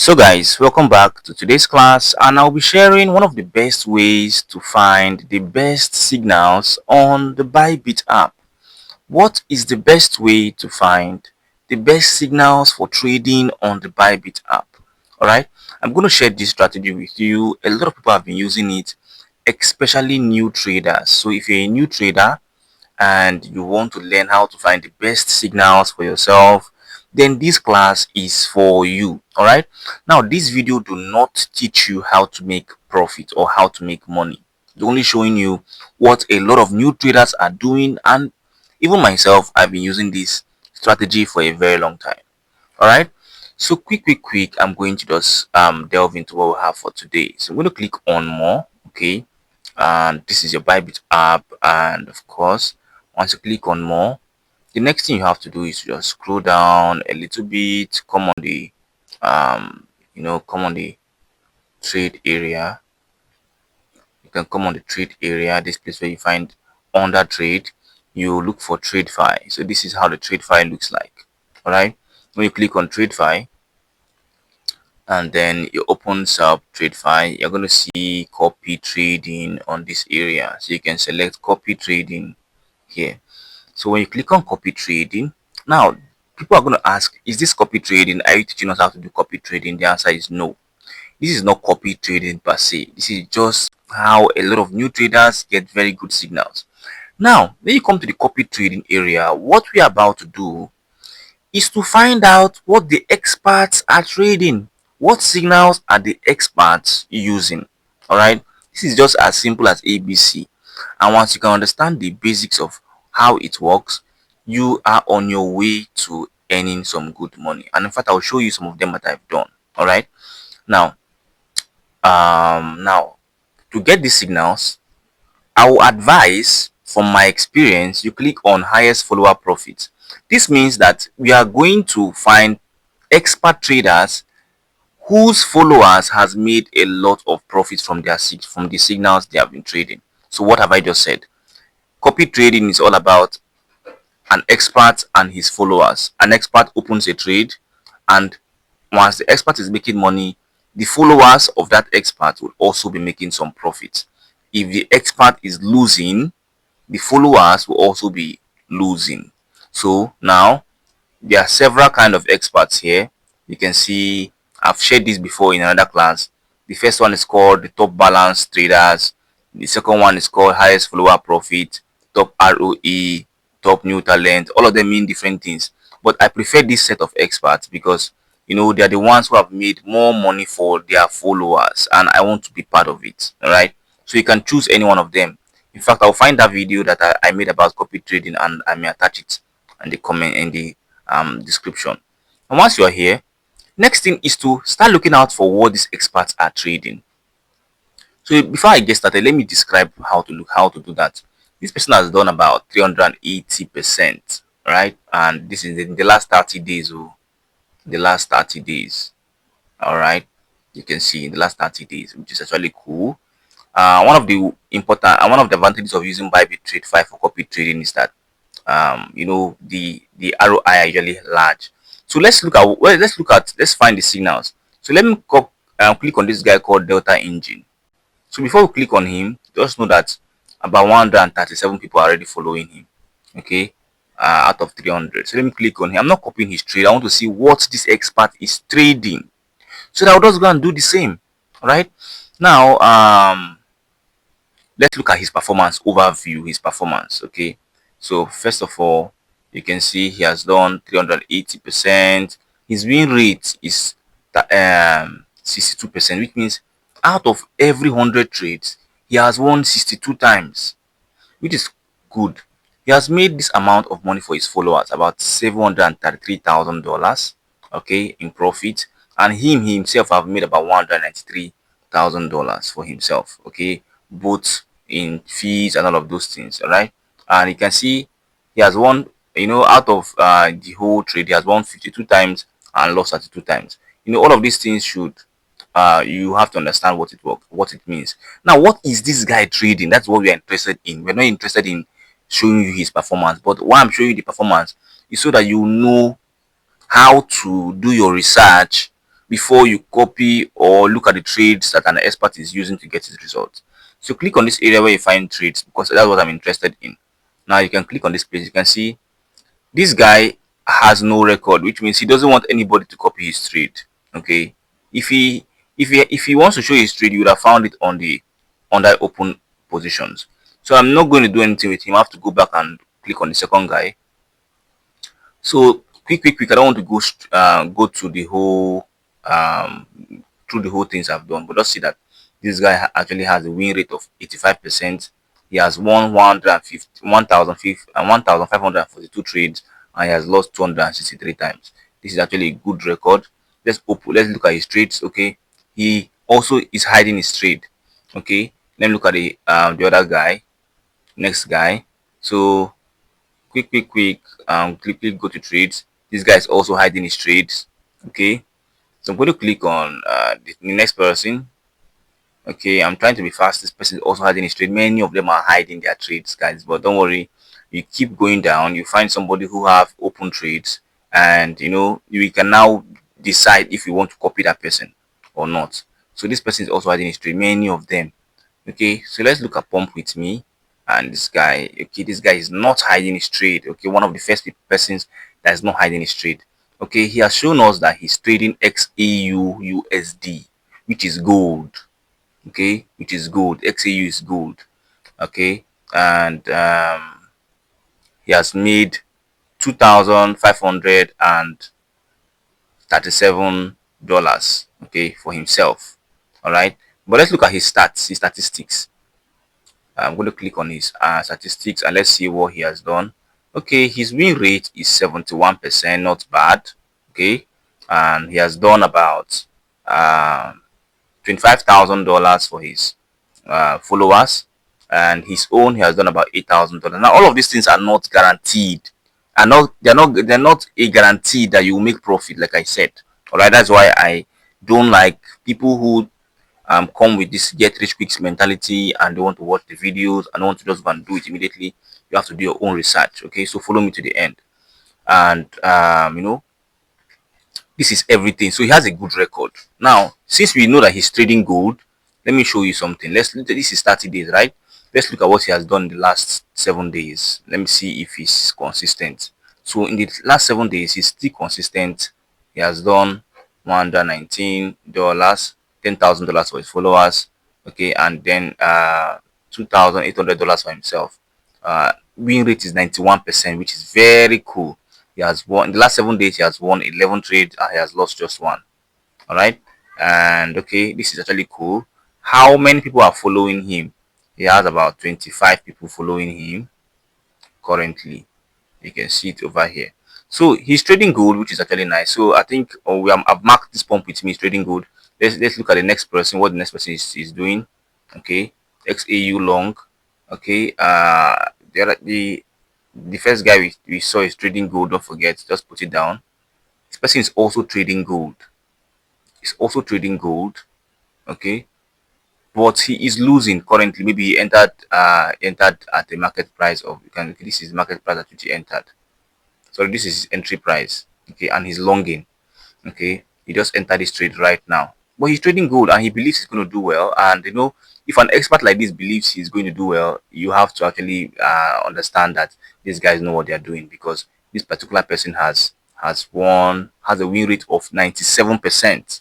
So guys, welcome back to today's class, and I'll be sharing one of the best ways to find the best signals on the Bybit app. What is the best way to find the best signals for trading on the Bybit app? Alright, I'm going to share this strategy with you. A lot of people have been using it, especially new traders. So if you're a new trader and you want to learn how to find the best signals for yourself, then this class is for you. All right, now this video do not teach you how to make profit or how to make money. It's only showing you what a lot of new traders are doing, and even myself, I've been using this strategy for a very long time. All right, so quick, I'm going to just delve into what we have for today. So I'm going to click on more. Okay, and this is your Bybit app, and of course, once you click on more, the next thing you have to do is just scroll down a little bit, come on the come on the trade area. You can come on the trade area, this place where you find under trade. You look for trade file. So this is how the trade file looks like. All right, when you click on trade file and then it opens up trade file, you're going to see copy trading on this area. So you can select copy trading here. So when you click on copy trading, now people are going to ask, is this copy trading? Are you teaching us how to do copy trading? The answer is no. This is not copy trading per se. This is just how a lot of new traders get very good signals. Now, when you come to the copy trading area, what we are about to do is to find out what the experts are trading. What signals are the experts using? All right, this is just as simple as ABC. And once you can understand the basics of how it works, you are on your way to earning some good money. And in fact, I'll show you some of them that I've done. All right, now, now to get these signals, I will advise from my experience you click on highest follower profit. This means that we are going to find expert traders whose followers has made a lot of profit from from the signals they have been trading. So what have I just said? Copy trading is all about an expert and his followers. An expert opens a trade, and once the expert is making money, the followers of that expert will also be making some profit. If the expert is losing, the followers will also be losing. So now there are several kind of experts here. You can see I've shared this before in another class. The first one is called the top balance traders. The second one is called highest follower profit, top ROE, top new talent. All of them mean different things, but I prefer this set of experts because they are the ones who have made more money for their followers, and I want to be part of it. All right, so you can choose any one of them. In fact, I'll find that video that I made about copy trading, and I may attach it in the comment in the description. And once you are here, next thing is to start looking out for what these experts are trading. So before I get started, let me describe how to do that. This person has done about 380%, right? And this is in the last 30 days. Oh, the last 30 days. All right, you can see in the last 30 days, which is actually cool. One of the important and one of the advantages of using Bybit Trade 5 for copy trading is that the ROI are usually large. So let's find the signals. So let me click on this guy called Delta Engine. So before we click on him, just know that about 137 people are already following him. Okay, out of 300. So let me click on him. I'm not copying his trade. I want to see what this expert is trading, so that I'll just go and do the same. All right. Now, let's look at his performance overview. His performance. Okay. So first of all, you can see he has done 380%. His win rate is 62%, which means out of every 100 trades, he has won 62 times, which is good. He has made this amount of money for his followers, about $733,000, okay, in profit, and himself have made about $193,000 for himself, okay, both in fees and all of those things. All right, and you can see he has won, out of the whole trade, he has won 52 times and lost 32 times. All of these things should you have to understand what it means. Now, what is this guy trading? That's what we are interested in. We're not interested in showing you his performance, but why I'm showing you the performance is so that you know how to do your research before you copy or look at the trades that an expert is using to get his results. So click on this area where you find trades, because that's what I'm interested in. Now you can click on this page. You can see this guy has no record, which means he doesn't want anybody to copy his trade. Okay, if he wants to show his trade, you would have found it on the under open positions. So I'm not going to do anything with him. I have to go back and click on the second guy. So quick. I don't want to go to the whole um through the whole things I've done, but just see that this guy actually has a win rate of 85%. He has won 150, 1,542 trades, and he has lost 263 times. This is actually a good record. Let's look at his trades. Okay, he also is hiding his trade. Okay, let me look at the other guy, next guy. So quick, quickly go to trades. This guy is also hiding his trades. Okay, so I'm going to click on the next person. Okay, I'm trying to be fast. This person is also hiding his trade. Many of them are hiding their trades, guys, but don't worry. You keep going down, you find somebody who have open trades, and you can now decide if you want to copy that person or not. So this person is also hiding his trade, many of them. Okay, so let's look at pump with me. And this guy, okay, this guy is not hiding his trade. Okay, one of the first persons that is not hiding his trade. Okay, he has shown us that he's trading XAU USD, which is gold. Okay, which is gold. XAU is gold. Okay, and he has made 2,537 dollars. Okay, for himself. All right, but let's look at his stats, his statistics. I'm going to click on his statistics, and let's see what he has done. Okay, his win rate is 71%, not bad. Okay, and he has done about $25,000 for his followers, and his own he has done about $8,000. Now all of these things are not guaranteed, and they're not a guarantee that you will make profit, like I said. All right, that's why I don't like people who come with this get rich quick mentality and they want to watch the videos and want to just go and do it immediately. You have to do your own research. Okay, so follow me to the end. And this is everything. So he has a good record. Now, since we know that he's trading gold, let me show you something. This is 30 days, right? Let's look at what he has done in the last 7 days. Let me see if he's consistent. So in the last 7 days, he's still consistent. He has done $119, $10,000 for his followers, okay, and then $2,800 for himself. Win rate is 91%, which is very cool. He has won in the last 7 days. He has won 11 trades and he has lost just one. All right, and okay, this is actually cool. How many people are following him? He has about 25 people following him currently. You can see it over here. So he's trading gold, which is actually nice. So I think I've marked this pump with me. He's trading gold. Let's look at the next person. What the next person is doing? Okay, XAU long. Okay, the first guy we saw is trading gold. Don't forget, just put it down. This person is also trading gold. He's also trading gold. Okay, but he is losing currently. Maybe he entered at the market price of, this is the market price at which he entered. So this is his entry price. Okay, and he's longing. Okay, he just entered this trade right now, but he's trading gold and he believes he's going to do well. And if an expert like this believes he's going to do well, you have to actually understand that these guys know what they're doing, because this particular person has a win rate of 97%.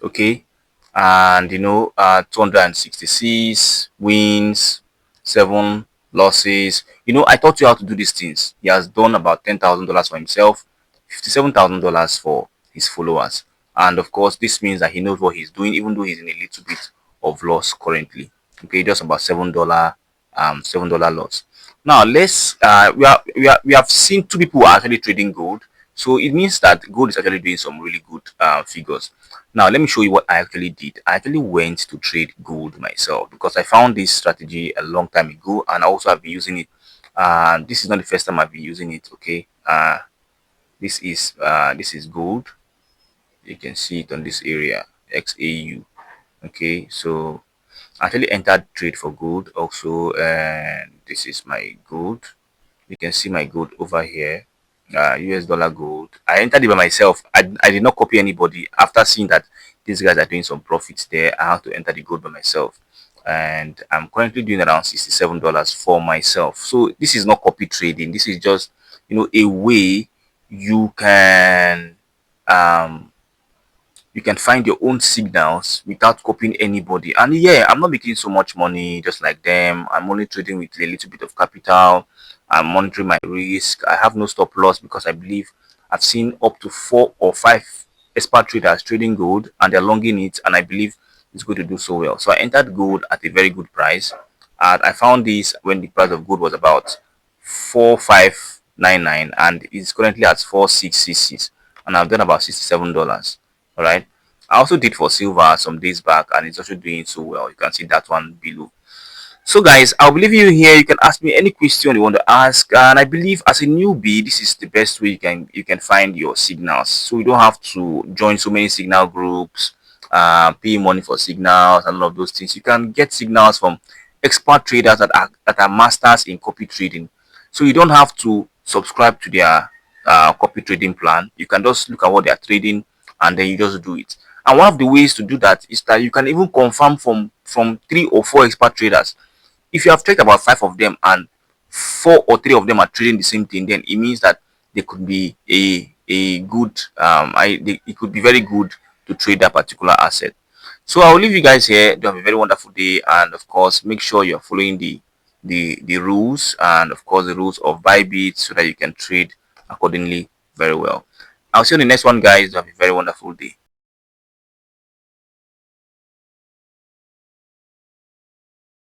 Okay, and 266 wins, 7 losses. I taught you how to do these things. He has done about $10,000 for himself, $57,000 for his followers, and of course this means that he knows what he's doing, even though he's in a little bit of loss currently. Okay, just about $7 loss. Now let's we have seen two people who are actually trading gold, so it means that gold is actually doing some really good figures. Now let me show you what I actually did. I actually went to trade gold myself because I found this strategy a long time ago, and I also have been using it. This is not the first time I've been using it. Okay, this is gold. You can see it on this area, XAU. Okay, so I actually entered trade for gold also, and this is my gold. You can see my gold over here. US dollar gold. I entered it by myself. I did not copy anybody. After seeing that these guys are doing some profits there, I have to enter the gold by myself. And I'm currently doing around $67 for myself. So this is not copy trading. This is just, a way you can um you can find your own signals without copying anybody. And yeah, I'm not making so much money just like them. I'm only trading with a little bit of capital. I'm monitoring my risk. I have no stop loss because I believe I've seen up to 4 or 5 expert traders trading gold and they're longing it, and I believe it's going to do so well. So I entered gold at a very good price. And I found this when the price of gold was about 4599 and it's currently at 4666, and I've done about $67. All right. I also did for silver some days back and it's also doing so well. You can see that one below. So guys, I'll be leaving you here. You can ask me any question you want to ask, and I believe as a newbie, this is the best way you can find your signals. So you don't have to join so many signal groups, pay money for signals and all of those things. You can get signals from expert traders that are masters in copy trading. So you don't have to subscribe to their copy trading plan. You can just look at what they are trading and then you just do it. And one of the ways to do that is that you can even confirm from 3 or 4 expert traders. If you have checked about 5 of them and 4 or 3 of them are trading the same thing, then it means that they could be a good it could be very good to trade that particular asset. So I'll leave you guys here. Do have a very wonderful day, and of course make sure you're following the rules, and of course the rules of Bybit, so that you can trade accordingly very well. I'll see you in the next one, guys. Do have a very wonderful day.